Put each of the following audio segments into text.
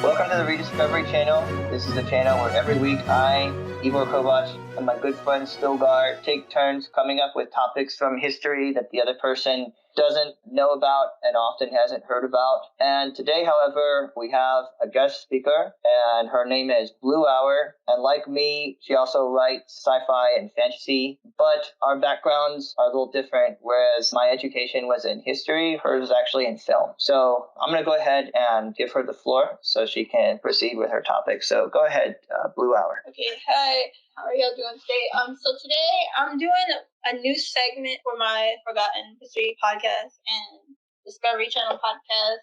Welcome to the Rediscovery channel. This is a channel where every week I, Igor Kovac, and my good friend Stilgar take turns coming up with topics from history that the other person doesn't know about and often hasn't heard about. And today, however, we have a guest speaker, and her name is Blue Hour. And like me, she also writes sci-fi and fantasy, but our backgrounds are a little different. Whereas my education was in history, hers is actually in film. So I'm going to go ahead and give her the floor so she can proceed with her topic. So go ahead, Blue Hour. Okay, hi. How are y'all doing today? So today I'm doing a new segment for my Forgotten History podcast and Discovery Channel podcast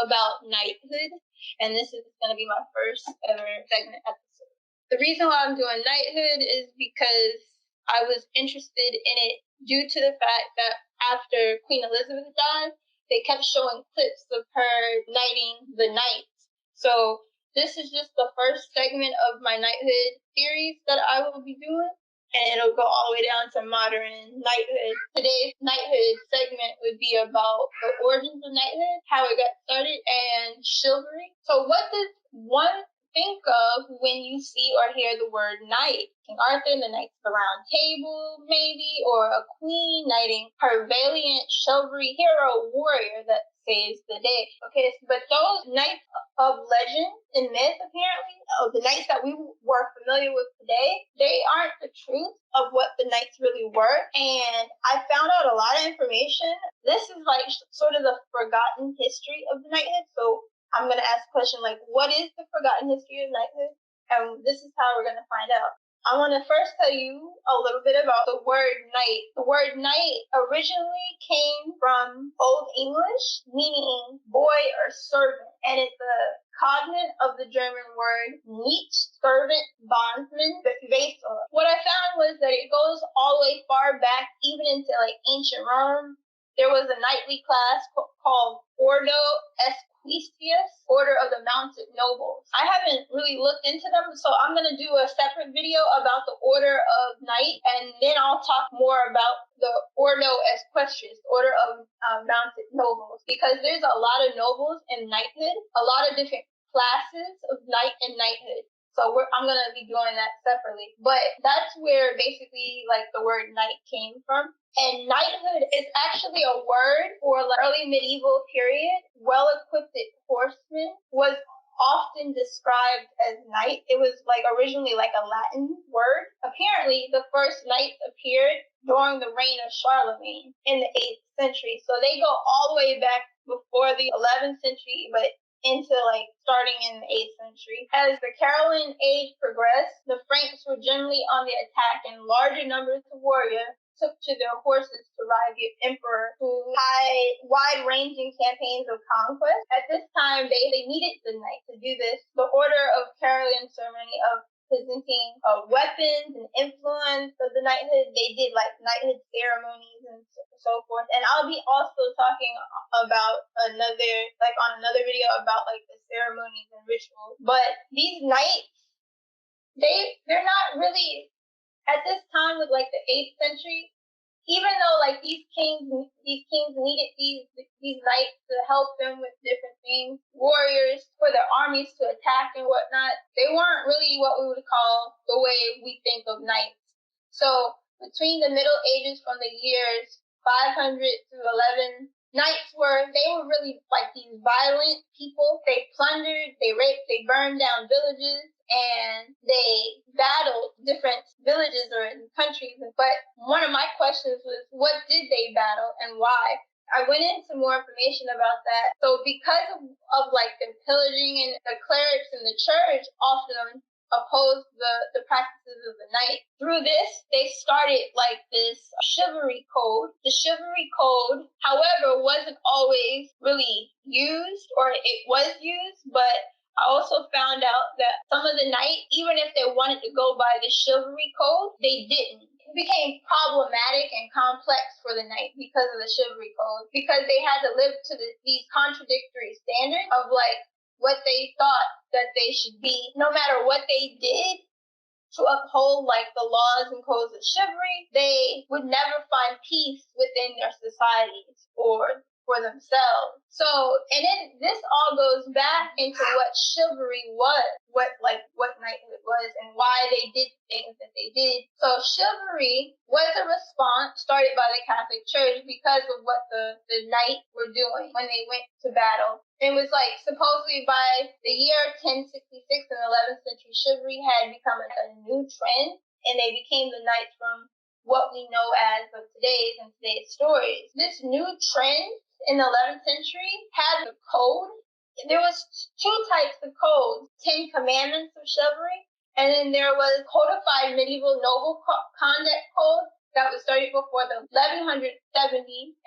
about knighthood, and this is going to be my first ever segment episode. The reason why I'm doing knighthood is because I was interested in it due to the fact that after Queen Elizabeth died, they kept showing clips of her knighting the knights. So this is just the first segment of my knighthood series that I will be doing, and it'll go all the way down to modern knighthood. Today's knighthood segment would be about the origins of knighthood, how it got started, and chivalry. So what does one think of when you see or hear the word knight? King Arthur and the Knights of the Round Table, maybe, or a queen knighting her valiant chivalry hero warrior that saves the day. Okay, but those knights of legend and myth, apparently, the knights that we were familiar with today, they aren't the truth of what the knights really were. And I found out a lot of information. This is like sort of the forgotten history of the knighthood. So I'm going to ask a question like, what is the forgotten history of knighthood? And this is how we're going to find out. I want to first tell you a little bit about the word knight. The word knight originally came from Old English, meaning boy or servant, and it's a cognate of the German word Knecht, servant, bondsman, vassal. What I found was that it goes all the way far back, even into like ancient Rome. There was a knightly class called Ordo Equitius, Order of the Mounted Nobles. I haven't really looked into them, so I'm going to do a separate video about the Order of Knight, and then I'll talk more about the Ordo Equitius, Order of Mounted Nobles, because there's a lot of nobles in knighthood, a lot of different classes of knight and knighthood. So I'm going to be doing that separately. But that's where basically like the word knight came from. And knighthood is actually a word for the early medieval period. Well-equipped horseman was often described as knight. It was like originally like a Latin word. Apparently, the first knights appeared during the reign of Charlemagne in the 8th century. So they go all the way back before the 11th century, but into like starting in the 8th century. As the Carolingian age progressed, the Franks were generally on the attack, and larger numbers of warriors took to their horses to ride the emperor through wide-ranging campaigns of conquest. At this time, they needed the knight to do this. The order of Carolingian ceremony of presenting weapons and influence of the knighthood, they did like knighthood ceremonies and so forth. And I'll be also talking about on another video about like the ceremonies and rituals. But these knights, they're not really at this time with like the 8th century, even though like these kings needed these knights to help them with different things, warriors for their armies to attack and whatnot, they weren't really what we would call the way we think of knights. So between the Middle Ages, from the years 500 to 11, knights were really like these violent people. They plundered, they raped, they burned down villages, and they battled different villages or countries. But one of my questions was, what did they battle and why? I went into more information about that. So because of like the pillaging, and the clerics in the church often opposed the practices of the knight. Through this, they started like this chivalry code. The chivalry code, however, wasn't always really used, or it was used, but I also found out that some of the knights, even if they wanted to go by the chivalry code, they didn't. It became problematic and complex for the knight because of the chivalry code, because they had to live to these contradictory standards of like what they thought that they should be, no matter what they did to uphold like the laws and codes of chivalry, they would never find peace within their societies or for themselves. So, and then this all goes back into what chivalry was, what knighthood was, and why they did things that they did. So chivalry was a response started by the Catholic Church because of what the knights were doing when they went to battle. It was like supposedly by the year 1066 in the 11th century, chivalry had become a new trend, and they became the knights from what we know as of today's stories. This new trend in the 11th century had a code. There was two types of codes: 10 Commandments of chivalry, and then there was codified medieval noble conduct code that was started before the 1170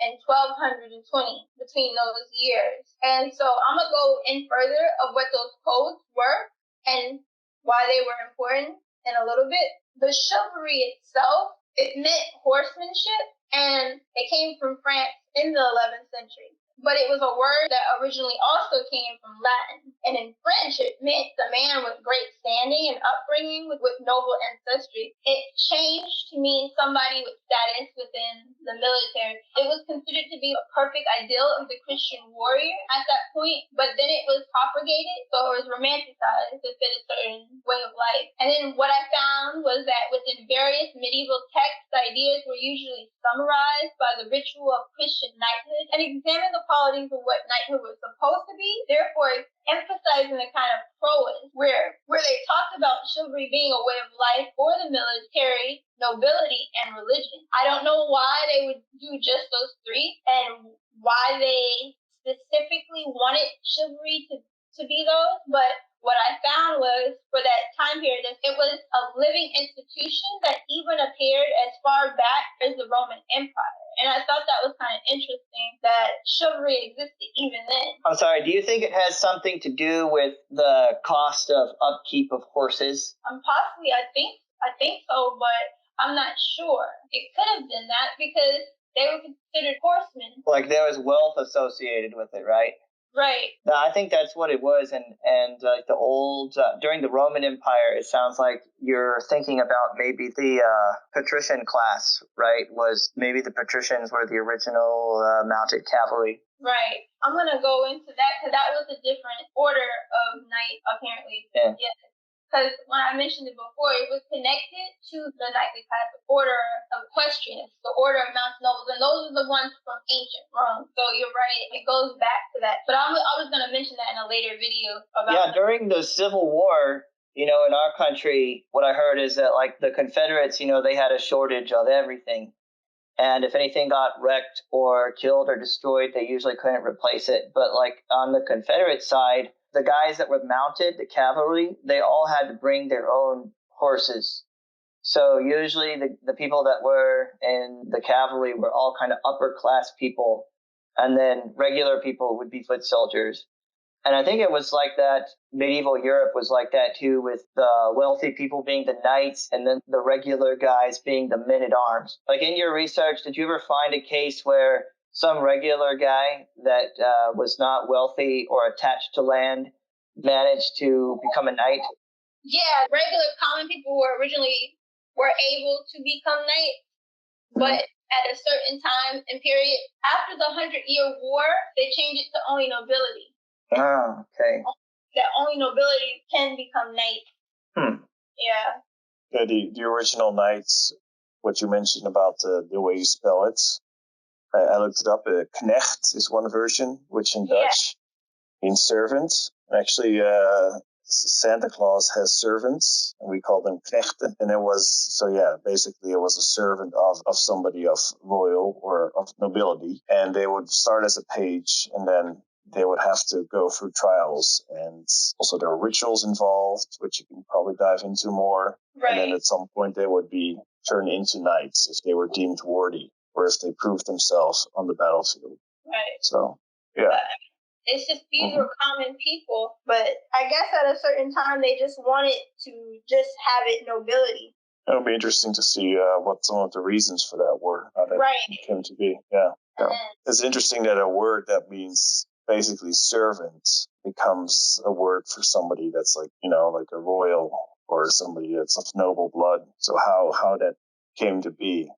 and 1220, between those years. And so I'm going to go in further of what those codes were and why they were important in a little bit. The chivalry itself, it meant horsemanship, and it came from France in the 11th century. But it was a word that originally also came from Latin. And in French, it meant the man with great standing and upbringing with noble ancestry. It changed to mean somebody with status within the military. It was considered to be a perfect ideal of the Christian warrior at that point, but then it was propagated, so it was romanticized to fit a certain way of life. And then what I found was that within various medieval texts, the ideas were usually summarized by the ritual of Christian knighthood and examined the qualities of what knighthood was supposed to be, therefore emphasizing a kind of prowess where they talked about chivalry being a way of life for the military, nobility, and religion. I don't know why they would do just those three and why they specifically wanted chivalry to be those, but what I found was, for that time period, it was a living institution that even appeared as far back as the Roman Empire. And I thought that was kind of interesting that chivalry existed even then. I'm sorry, do you think it has something to do with the cost of upkeep of horses? Possibly, I think so, but I'm not sure. It could have been that because they were considered horsemen. Like there was wealth associated with it, right? Right. No, I think that's what it was, and the old during the Roman Empire, it sounds like you're thinking about maybe the patrician class, right? Was maybe the patricians were the original mounted cavalry. Right. I'm gonna go into that because that was a different order of knight, apparently. Yeah. Because when I mentioned it before, it was connected to the knightly class, the order of equestrians, the order of mounted nobles, and those are the ones from ancient Rome. So you're right, it goes back to that. But I was going to mention that in a later video. During the Civil War, in our country, what I heard is that like the Confederates, they had a shortage of everything. And if anything got wrecked or killed or destroyed, they usually couldn't replace it. But like on the Confederate side, the guys that were mounted, the cavalry, they all had to bring their own horses. So usually the people that were in the cavalry were all kind of upper class people. And then regular people would be foot soldiers. And I think it was like that, medieval Europe was like that too, with the wealthy people being the knights and then the regular guys being the men-at-arms. Like in your research, did you ever find a case where some regular guy that was not wealthy or attached to land managed to become a knight? Yeah, regular common people were able to become knights, but at a certain time and period, after the 100-Year War, they changed it to only nobility. Oh, okay. That only nobility can become knights. Yeah. The original knights, what you mentioned about the way you spell it, I looked it up. Knecht is one version, which in Dutch means servant. Actually, Santa Claus has servants, and we call them knechten. And basically it was a servant of somebody of royal or of nobility. And they would start as a page, and then they would have to go through trials, and also there are rituals involved, which you can probably dive into more. Right. And then at some point they would be turned into knights if they were deemed worthy, or if they proved themselves on the battlefield. Right. So, yeah. But it's just these were common people, but I guess at a certain time they just wanted to just have it nobility. It'll be interesting to see what some of the reasons for that were, how that came to be. Yeah. It's interesting that a word that means basically servant becomes a word for somebody that's like a royal or somebody that's of noble blood. So how that came to be,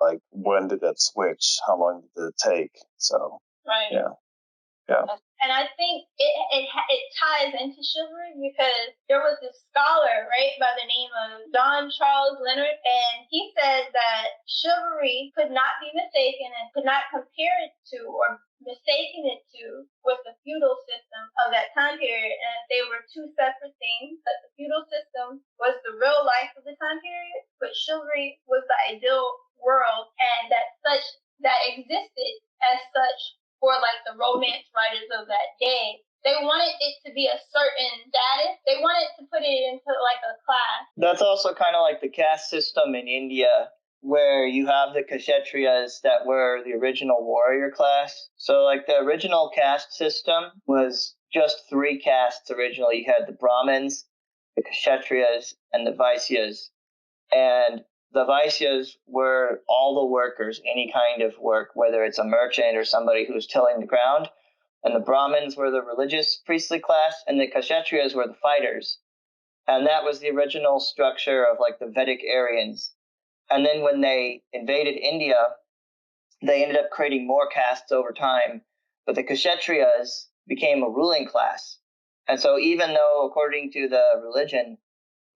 like when did that switch? How long did it take? So Right. Yeah. Yeah. And I think it ties into chivalry because there was this scholar, right, by the name of John Charles Leonard, and he said that chivalry could not be mistaken and could not compare it to or mistaken it to with the feudal system of that time period, and they were two separate things. That the feudal system was the real life of the time period, but chivalry was the ideal world, and that existed as such for like the romance writers of that day. They wanted it to be a certain status. They wanted to put it into like a class. That's also kind of like the caste system in India, where you have the Kshatriyas that were the original warrior class. So like the original caste system was just three castes originally. You had the Brahmins, the Kshatriyas, and the Vaisyas. And the Vaisyas were all the workers, any kind of work, whether it's a merchant or somebody who's tilling the ground. And the Brahmins were the religious priestly class, and the Kshatriyas were the fighters. And that was the original structure of like the Vedic Aryans. And then when they invaded India, they ended up creating more castes over time. But the Kshatriyas became a ruling class. And so even though, according to the religion,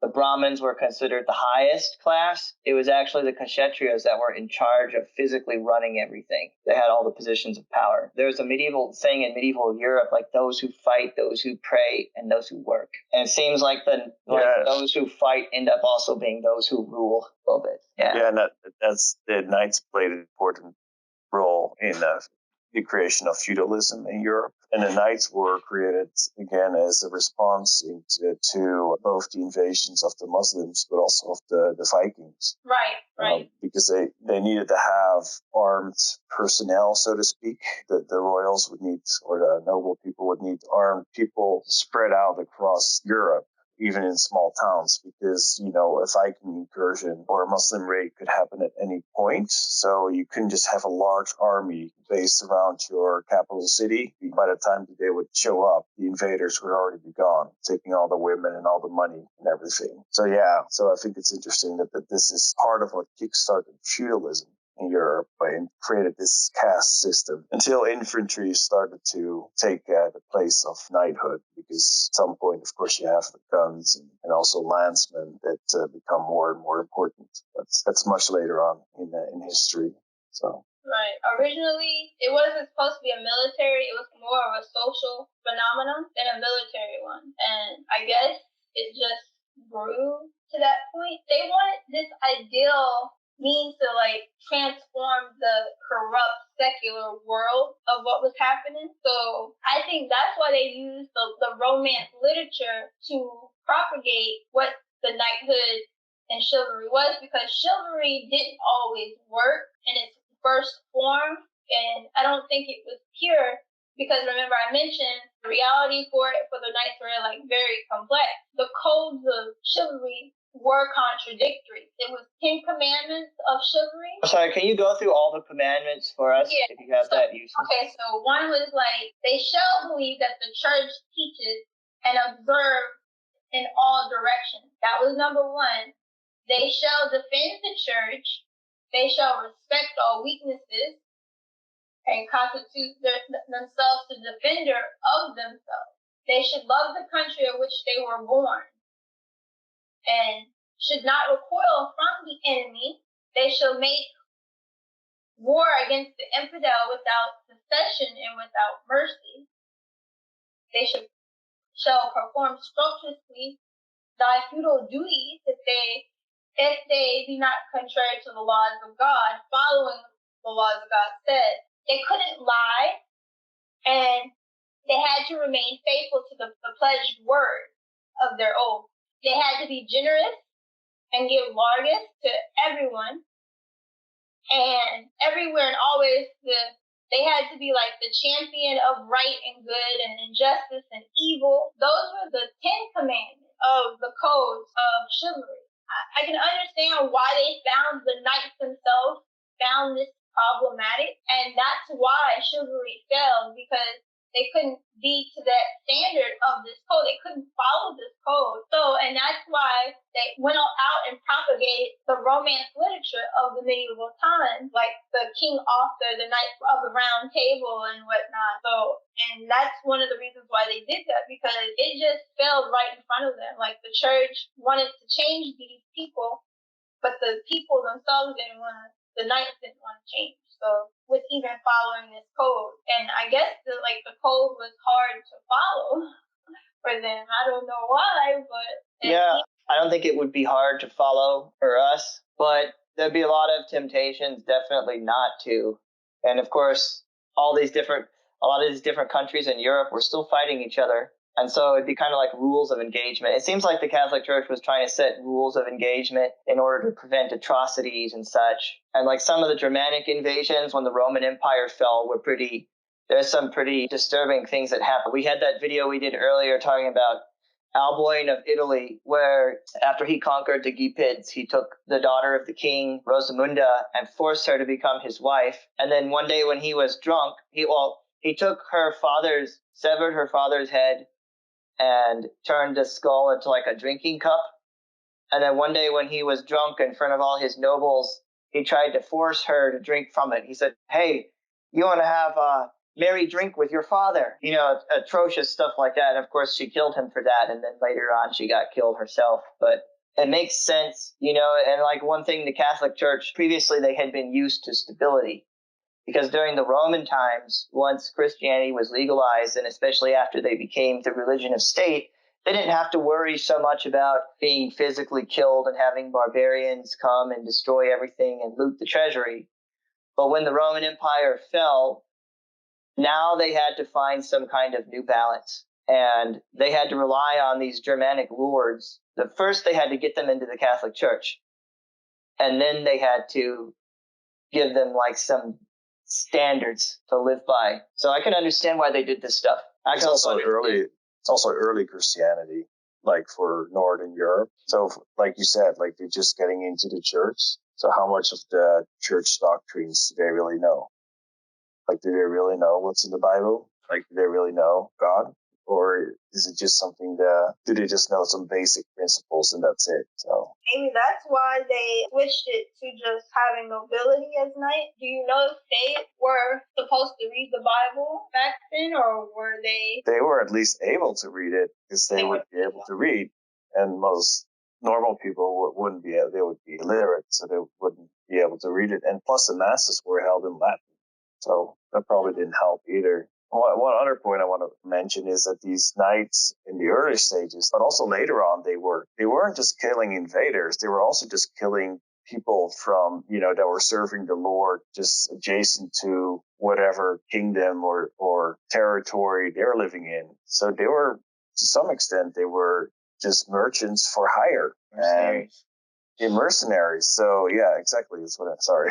the Brahmins were considered the highest class, it was actually the Kshatriyas that were in charge of physically running everything. They had all the positions of power. There's a medieval saying in medieval Europe, like those who fight, those who pray, and those who work. And it seems like those who fight end up also being those who rule a little bit. Yeah, and that's the knights played an important role in the creation of feudalism in Europe. And the knights were created, again, as a response to both the invasions of the Muslims, but also of the Vikings. Right. Because they needed to have armed personnel, so to speak. The royals would need, or the noble people would need armed people spread out across Europe, even in small towns, because, a Viking incursion or a Muslim raid could happen at any point. So you couldn't just have a large army based around your capital city. By the time they would show up, the invaders would already be gone, taking all the women and all the money and everything. So I think it's interesting that this is part of what kickstarted feudalism in Europe and created this caste system until infantry started to take the place of knighthood, because at some point, of course, you have the guns and also landsmen that become more and more important. But that's much later on in history. So. Right. Originally, it wasn't supposed to be a military. It was more of a social phenomenon than a military one. And I guess it just grew to that point. They wanted this ideal means to like transform the corrupt secular world of what was happening. So I think that's why they used the romance literature to propagate what the knighthood and chivalry was, because chivalry didn't always work in its first form, and I don't think it was pure, because remember I mentioned the reality for the knights were like very complex. The codes of chivalry were contradictory. It was 10 commandments of chivalry. Sorry, can you go through all the commandments for us, if you have that useful? Okay, so one was like, they shall believe that the church teaches and observe in all directions. That was number one. They shall defend the church. They shall respect all weaknesses and constitute themselves the defender of themselves. They should love the country in which they were born and should not recoil from the enemy. They shall make war against the infidel without cessation and without mercy. They shall perform scrupulously thy feudal duties if they be not contrary to the laws of God, following the laws of God said. They couldn't lie, and they had to remain faithful to the pledged word of their oath. They had to be generous and give largesse to everyone, and everywhere and always they had to be like the champion of right and good and injustice and evil. Those were the 10 commandments of the codes of chivalry. I can understand why the knights themselves found this problematic, and that's why chivalry failed, because they couldn't be to that standard of this code. They couldn't follow this code. So, and that's why they went out and propagated the romance literature of the medieval times, like the King Arthur, the Knights of the Round Table and whatnot. So, and that's one of the reasons why they did that, because it just fell right in front of them. Like the church wanted to change these people, but the people themselves didn't want to, the knights didn't want to change. So with even following this code, and I guess the code was hard to follow for them. I don't know why, but yeah, I don't think it would be hard to follow for us, but there'd be a lot of temptations definitely not to. And of course, a lot of these different countries in Europe were still fighting each other. And so it'd be kind of like rules of engagement. It seems like the Catholic Church was trying to set rules of engagement in order to prevent atrocities and such. And like some of the Germanic invasions when the Roman Empire fell there's some pretty disturbing things that happened. We had that video we did earlier talking about Alboin of Italy, where after he conquered the Gepids, he took the daughter of the king, Rosamunda, and forced her to become his wife. And then one day when he was drunk, he took severed her father's head, and turned the skull into like a drinking cup. And then one day when he was drunk in front of all his nobles, he tried to force her to drink from it. He said, "Hey, you want to have a merry drink with your father?" Atrocious stuff like that. And of course, she killed him for that. And then later on, she got killed herself. But it makes sense, and like one thing, the Catholic Church, previously they had been used to stability. Because during the Roman times, once Christianity was legalized, and especially after they became the religion of state, they didn't have to worry so much about being physically killed and having barbarians come and destroy everything and loot the treasury. But when the Roman Empire fell, now they had to find some kind of new balance. And they had to rely on these Germanic lords. First, they had to get them into the Catholic Church. And then they had to give them like some standards to live by. So I can understand why they did this stuff. It's also early Christianity, like for Northern Europe. So like you said, like they're just getting into the church. So how much of the church doctrines do they really know? Like, do they really know what's in the Bible? Like, do they really know God? Or is it just something do they just know some basic principles and that's it? So maybe that's why they switched it to just having nobility as knights. Do you know if they were supposed to read the Bible back then, or were they? They were at least able to read it, because they would be able to read, and most normal people wouldn't be. They would be illiterate, so they wouldn't be able to read it. And plus, the masses were held in Latin, so that probably didn't help either. One other point I want to mention is that these knights in the early stages, but also later on, they weren't just killing invaders. They were also just killing people from, that were serving the Lord just adjacent to whatever kingdom or territory they're living in. So they were, to some extent, they were just merchants for hire. Mercenaries. So yeah, exactly. That's what I'm sorry.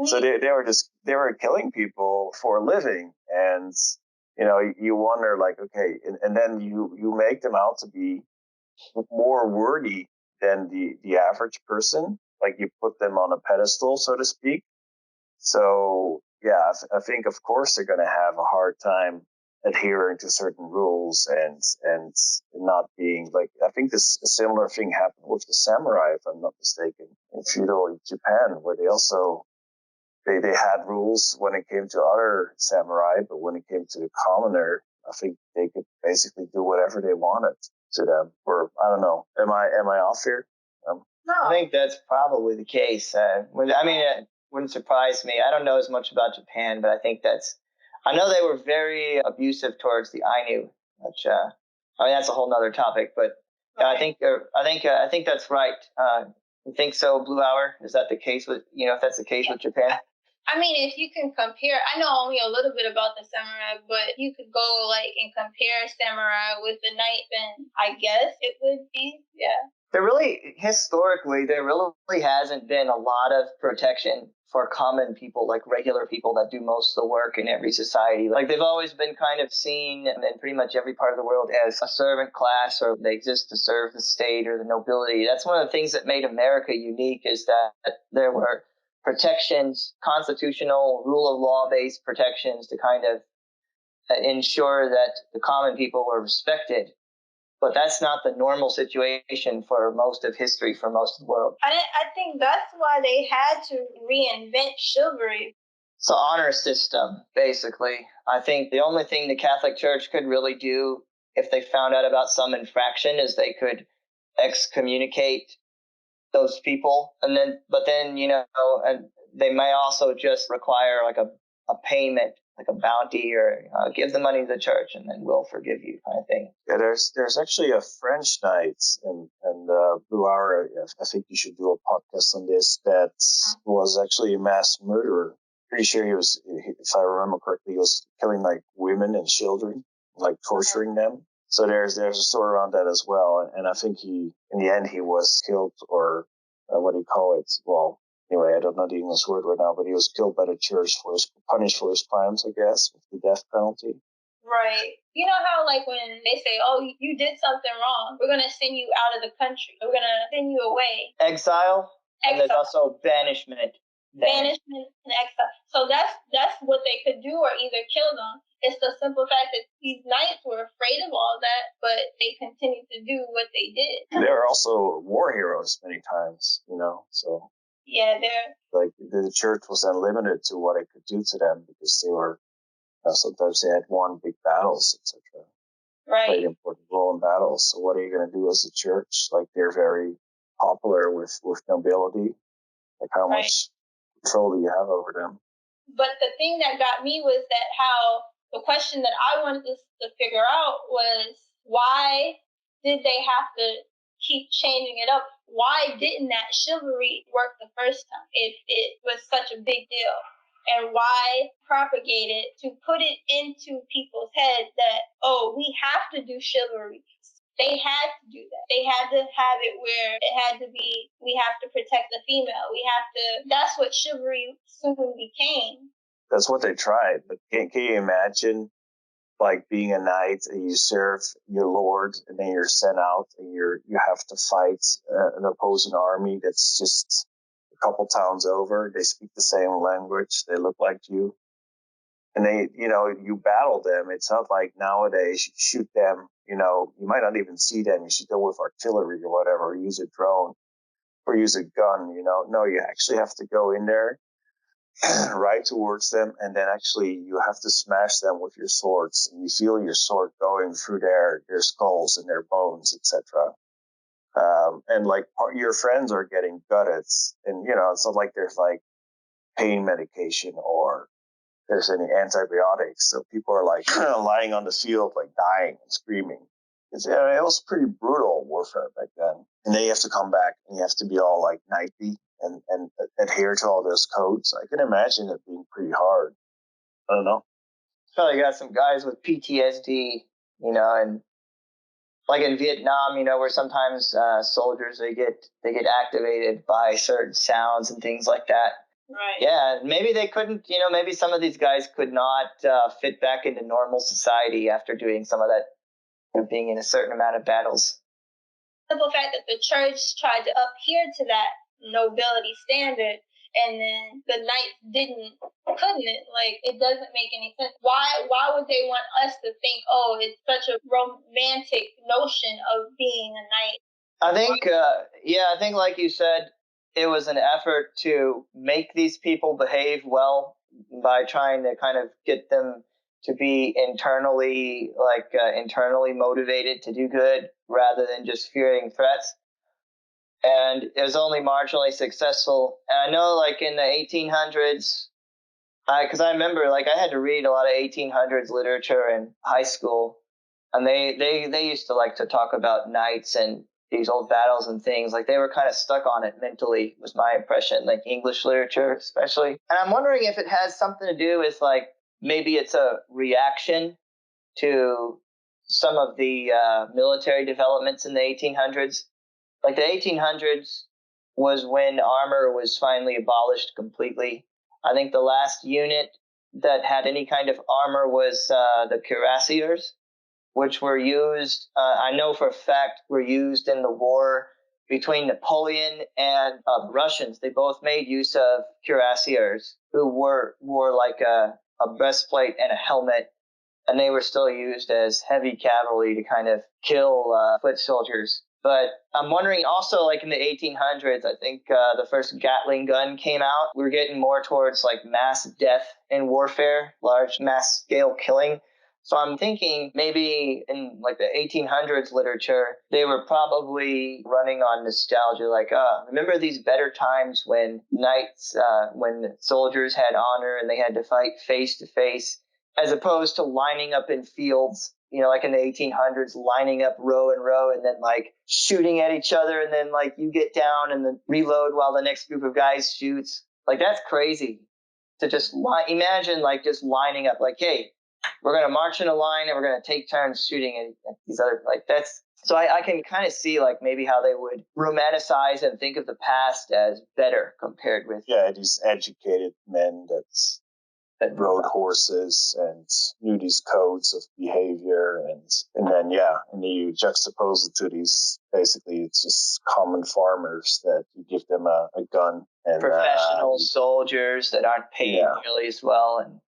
So they were killing people for a living, and you wonder, like, okay, and then you make them out to be more worthy than the average person. Like, you put them on a pedestal, so to speak. So yeah, I think of course they're going to have a hard time adhering to certain rules and not being like, I think a similar thing happened with the samurai, if I'm not mistaken, in feudal Japan, where they also they had rules when it came to other samurai, but when it came to the commoner, I think they could basically do whatever they wanted to them. Or I don't know, am I off here? No, I think that's probably the case. It wouldn't surprise me. I don't know as much about Japan, but I know they were very abusive towards the Ainu, which that's a whole nother topic. But I think that's right. You think so, Blue Hour? Is that the case with if that's the case with Japan? I mean, if you can compare, I know only a little bit about the samurai, but you could go and compare samurai with the knight, then I guess it would be, yeah. Historically, there really hasn't been a lot of protection for common people, like regular people that do most of the work in every society. Like, they've always been kind of seen in pretty much every part of the world as a servant class, or they exist to serve the state or the nobility. That's one of the things that made America unique, is that there were protections, constitutional, rule of law based protections to kind of ensure that the common people were respected. But that's not the normal situation for most of history, for most of the world. I think that's why they had to reinvent chivalry. It's the honor system, basically. I think the only thing the Catholic Church could really do if they found out about some infraction is they could excommunicate those people, and they may also just require like a payment, like a bounty, or give the money to the church and then we'll forgive you, kind of thing. Yeah, there's actually a French knight and Blue Hour. I think you should do a podcast on this. That was actually a mass murderer. Pretty sure if I remember correctly, he was killing like women and children, like torturing them. So there's a story around that as well. And I think in the end he was killed, or what do you call it? Well, anyway, I don't know the English word right now, but he was killed by the church punished for his crimes, I guess, with the death penalty. Right. You know how, like, when they say, oh, you did something wrong, we're going to send you out of the country. We're going to send you away. Exile. And there's also banishment. Banishment and exile. So that's what they could do, or either kill them. It's the simple fact that these knights were afraid of all that, but they continued to do what they did. They were also war heroes many times, so. Yeah, they're... Like, the church was then limited to what it could do to them because they were... sometimes they had won big battles, etc. Right. Played an important role in battles. So what are you going to do as a church? Like, they're very popular with nobility. Like, how much control do you have over them? But the thing that got me was that the question that I wanted to figure out was, why did they have to keep changing it up? Why didn't that chivalry work the first time if it was such a big deal? And why propagate it to put it into people's heads that, oh, we have to do chivalry? They had to do that. They had to have it where it had to be, we have to protect the female. That's what chivalry soon became. That's what they tried. But can you imagine, like, being a knight and you serve your lord and then you're sent out and you have to fight an opposing army that's just a couple towns over. They speak the same language. They look like you. And you battle them. It's not like nowadays you shoot them, you might not even see them. You shoot them with artillery or whatever, or use a drone or use a gun, No, you actually have to go in there, right towards them, and then actually you have to smash them with your swords. And you feel your sword going through their skulls and their bones, etc. And like your friends are getting gutted, and it's not like there's like pain medication or there's any antibiotics. So people are like lying on the field, like dying and screaming. It was pretty brutal warfare back then. And then you have to come back and you have to be all like knightly and adhere to all those codes. I can imagine it being pretty hard. I don't know. Probably got some guys with PTSD, and like in Vietnam, where sometimes soldiers they get activated by certain sounds and things like that. Right. Yeah, maybe they couldn't, maybe some of these guys could not fit back into normal society after doing some of that, being in a certain amount of battles. The simple fact that the church tried to adhere to that nobility standard, and then the knights couldn't, like, it doesn't make any sense. Why would they want us to think, oh, it's such a romantic notion of being a knight? I think like you said, it was an effort to make these people behave well by trying to kind of get them to be internally motivated to do good rather than just fearing threats. And it was only marginally successful. And I know, like, in the 1800s, because I remember, like, I had to read a lot of 1800s literature in high school, and they used to like to talk about knights and these old battles and things. Like, they were kind of stuck on it mentally, was my impression, like English literature especially. And I'm wondering if it has something to do with, like, maybe it's a reaction to some of the military developments in the 1800s. Like, the 1800s was when armor was finally abolished completely. I think the last unit that had any kind of armor was the cuirassiers, which were used, I know for a fact, were used in the war between Napoleon and the Russians. They both made use of cuirassiers, who wore like a breastplate and a helmet and they were still used as heavy cavalry to kind of kill foot soldiers. But I'm wondering also, like in the 1800s, I think the first Gatling gun came out. We were getting more towards like mass death in warfare, large mass scale killing. So I'm thinking maybe in like the 1800s literature, they were probably running on nostalgia. Like, remember these better times when knights, when soldiers had honor and they had to fight face to face, as opposed to lining up in fields, like in the 1800s, lining up row and row and then like shooting at each other. And then like you get down and then reload while the next group of guys shoots. Like, that's crazy to just imagine like just lining up like, hey, we're going to march in a line and we're going to take turns shooting at these other, like, that's, so I can kind of see like maybe how they would romanticize and think of the past as better compared with. Yeah, these educated men that rode horses and knew these codes of behavior, and then you juxtapose it to these, basically it's just common farmers that you give them a gun, and professional soldiers that aren't paid nearly as well. And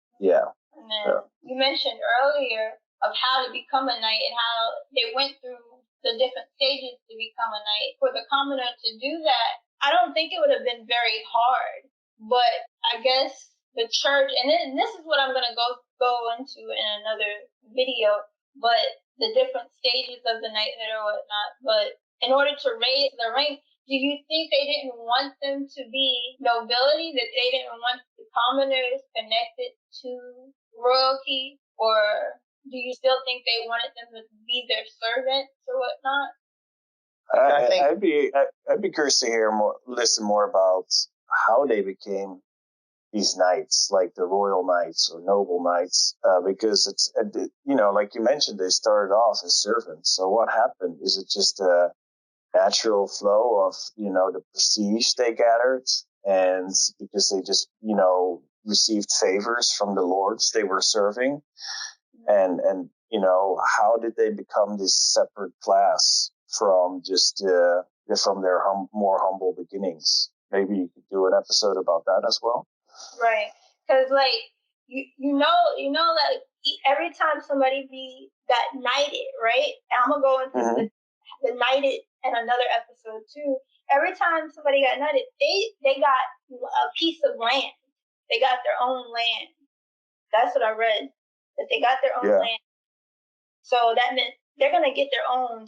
and then you mentioned earlier of how to become a knight and how they went through the different stages to become a knight. For the commoner to do that, I don't think it would have been very hard, but I guess the church, and then this is what I'm going to go into in another video, but the different stages of the knighthood or whatnot. But in order to raise the rank, do you think they didn't want them to be nobility, that they didn't want the commoners connected to royalty, or do you still think they wanted them to be their servants or whatnot? I'd be curious to listen more about how they became these knights, like the royal knights or noble knights, because it's, like you mentioned, they started off as servants. So what happened? Is it just a natural flow of, the prestige they gathered, and because they just, received favors from the lords they were serving, and how did they become this separate class from just from their more humble beginnings? Maybe you could do an episode about that as well. Right, because like you know like every time somebody got knighted, right? And I'm gonna go into the knighted in another episode too. Every time somebody got knighted, they got a piece of land. They got their own land. That's what I read. That they got their own land. So that meant they're gonna get their own.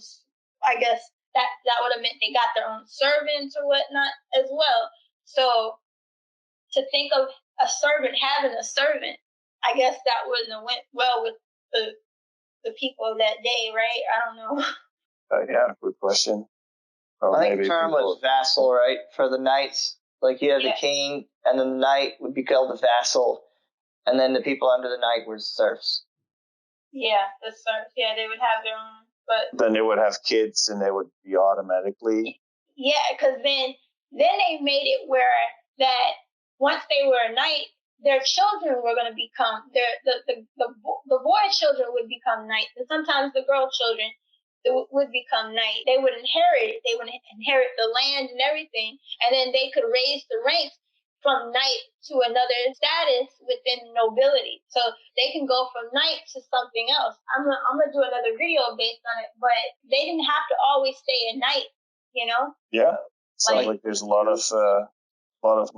I guess that would have meant they got their own servants or whatnot as well. So to think of a servant having a servant, I guess that wouldn't have went well with the people of that day, right? I don't know. Good question. I think the term was vassal, right? For the knights. Like you have the king, and then the knight would be called the vassal, and then the people under the knight were serfs. Yeah, the serfs. Yeah, they would have their own, but then they would have kids, and they would be automatically. Yeah, because then they made it where that once they were a knight, their children were going to become the boy children would become knights, and sometimes the girl children would become knights. They would inherit it. They would inherit the land and everything, and then they could raise the ranks from knight to another status within nobility. So they can go from knight to something else. I'm gonna do another video based on it, but they didn't have to always stay a knight, Yeah, sounds like there's a lot of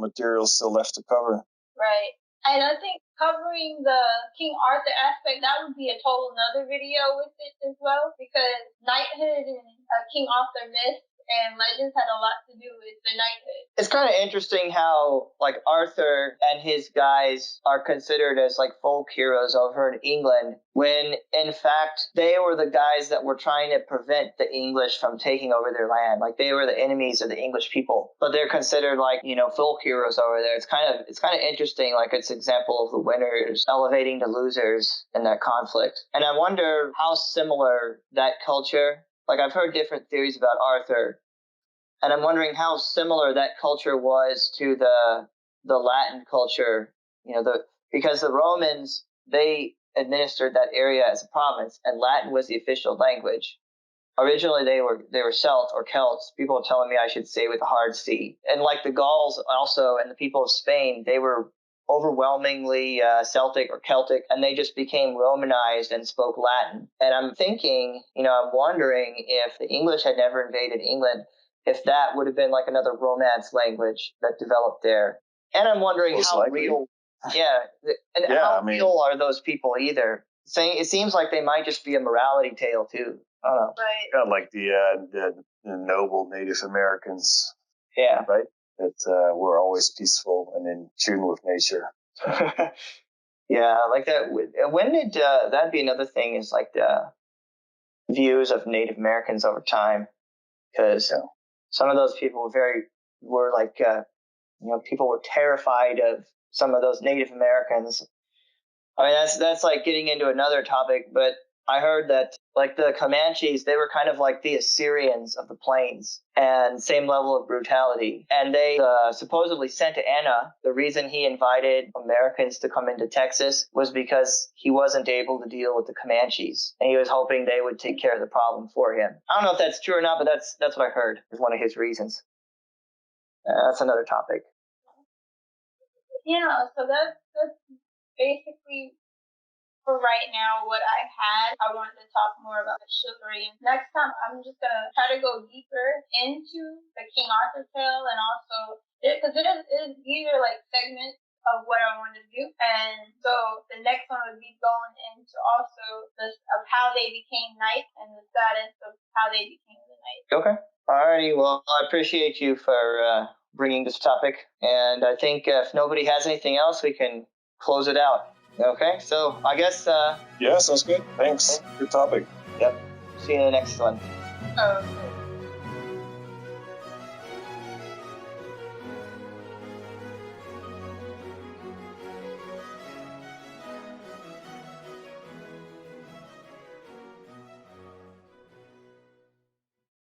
material still left to cover. Right. And I think covering the King Arthur aspect, that would be a total another video with it as well, because knighthood and King Arthur myths and legends had a lot to do with the knighthood. It's kind of interesting how like Arthur and his guys are considered as like folk heroes over in England, when in fact they were the guys that were trying to prevent the English from taking over their land. Like they were the enemies of the English people, but they're considered like, folk heroes over there. It's kind of interesting. Like it's an example of the winners elevating the losers in that conflict. And I wonder how similar that culture, like I've heard different theories about Arthur, and I'm wondering how similar that culture was to the Latin culture, because the Romans, they administered that area as a province, and Latin was the official language. Originally, they were Celts or Celts. People are telling me I should say with a hard C. And like the Gauls also, and the people of Spain, they were overwhelmingly Celtic or Celtic, and they just became Romanized and spoke Latin. And I'm thinking, I'm wondering if the English had never invaded England, if that would have been like another Romance language that developed there. And I'm wondering real, real are those people either. Saying it seems like they might just be a morality tale too. I don't know. Right. Kind of like the noble Native Americans. Yeah. Right. That were always peaceful and in tune with nature. Yeah, like that. When did that'd be another thing? Is like the views of Native Americans over time, because some of those people were like people were terrified of some of those Native Americans. I mean, that's like getting into another topic, but I heard that like the Comanches, they were kind of like the Assyrians of the plains, and same level of brutality. And they supposedly Santa Anna, the reason he invited Americans to come into Texas was because he wasn't able to deal with the Comanches, and he was hoping they would take care of the problem for him. I don't know if that's true or not, but that's what I heard is one of his reasons. That's another topic. Yeah, so that's basically for right now what I had. I wanted to talk more about the chivalry. Next time, I'm just going to try to go deeper into the King Arthur tale, and also, because these are like segments of what I wanted to do. And so the next one would be going into also this of how they became knights and the status of how they became the knights. Okay. Alrighty. Well, I appreciate you for bringing this topic. And I think if nobody has anything else, we can close it out. Okay, so I guess... yeah, sounds good. Thanks. Good topic. Yep. See you in the next one. Okay.